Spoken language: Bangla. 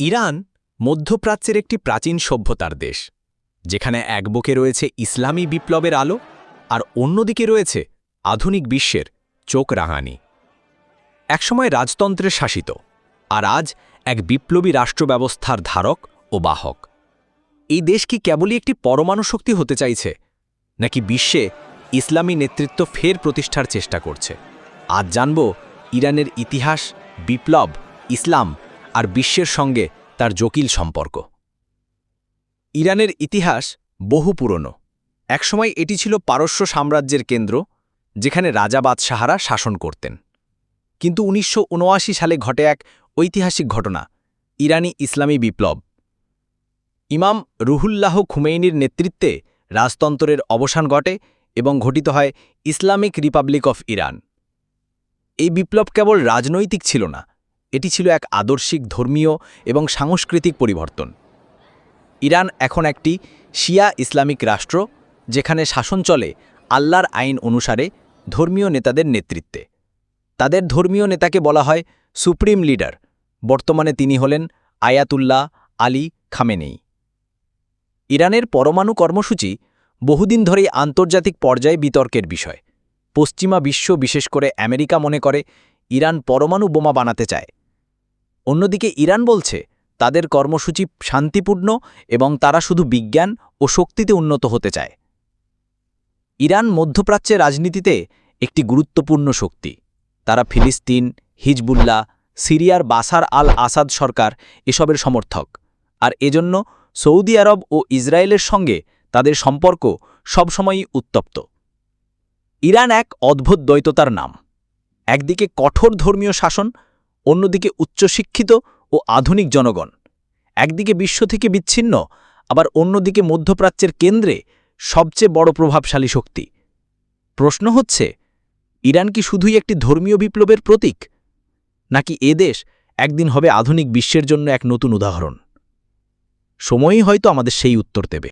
ইরান মধ্যপ্রাচ্যের একটি প্রাচীন সভ্যতার দেশ, যেখানে এক বুকে রয়েছে ইসলামী বিপ্লবের আলো আর অন্যদিকে রয়েছে আধুনিক বিশ্বের চোখ রাঙানি। একসময় রাজতন্ত্রের শাসিত, আর আজ এক বিপ্লবী রাষ্ট্রব্যবস্থার ধারক ও বাহক। এই দেশ কি কেবলই একটি পরমাণু শক্তি হতে চাইছে, নাকি বিশ্বে ইসলামী নেতৃত্ব ফের প্রতিষ্ঠার চেষ্টা করছে? আজ জানব ইরানের ইতিহাস, বিপ্লব, ইসলাম আর বিশ্বের সঙ্গে তার জটিল সম্পর্ক। ইরানের ইতিহাস বহু পুরনো। একসময় এটি ছিল পারস্য সাম্রাজ্যের কেন্দ্র, যেখানে রাজা বাদশাহরা শাসন করতেন। কিন্তু ১৯৭৯ সালে ঘটে এক ঐতিহাসিক ঘটনা, ইরানি ইসলামী বিপ্লব। ইমাম রুহুল্লাহ খুমেইনির নেতৃত্বে রাজতন্ত্রের অবসান ঘটে এবং গঠিত হয় ইসলামিক রিপাবলিক অফ ইরান। এই বিপ্লব কেবল রাজনৈতিক ছিল না, এটি ছিল এক আদর্শিক, ধর্মীয় এবং সাংস্কৃতিক পরিবর্তন। ইরান এখন একটি শিয়া ইসলামিক রাষ্ট্র, যেখানে শাসন চলে আল্লাহর আইন অনুসারে ধর্মীয় নেতাদের নেতৃত্বে। তাদের ধর্মীয় নেতাকে বলা হয় সুপ্রিম লিডার। বর্তমানে তিনি হলেন আয়াতুল্লাহ আলী খামেনেই। ইরানের পরমাণু কর্মসূচি বহুদিন ধরেই আন্তর্জাতিক পর্যায়ে বিতর্কের বিষয়। পশ্চিমা বিশ্ব, বিশেষ করে আমেরিকা, মনে করে ইরান পরমাণু বোমা বানাতে চায়। অন্যদিকে ইরান বলছে তাদের কর্মসূচি শান্তিপূর্ণ এবং তারা শুধু বিজ্ঞান ও শক্তিতে উন্নত হতে চায়। ইরান মধ্যপ্রাচ্যের রাজনীতিতে একটি গুরুত্বপূর্ণ শক্তি। তারা ফিলিস্তিন, হিজবুল্লাহ, সিরিয়ার বাশার আল আসাদ সরকার এসবের সমর্থক, আর এজন্য সৌদি আরব ও ইসরায়েলের সঙ্গে তাদের সম্পর্ক সবসময়ই উত্তপ্ত। ইরান এক অদ্ভুত দ্বৈততার নাম। একদিকে কঠোর ধর্মীয় শাসন, অন্যদিকে উচ্চশিক্ষিত ও আধুনিক জনগণ। একদিকে বিশ্ব থেকে বিচ্ছিন্ন, আবার অন্যদিকে মধ্যপ্রাচ্যের কেন্দ্রে সবচেয়ে বড় প্রভাবশালী শক্তি। প্রশ্ন হচ্ছে, ইরান কি শুধুই একটি ধর্মীয় বিপ্লবের প্রতীক, নাকি এ দেশ একদিন হবে আধুনিক বিশ্বের জন্য এক নতুন উদাহরণ? সময়ই হয়তো আমাদের সেই উত্তর দেবে।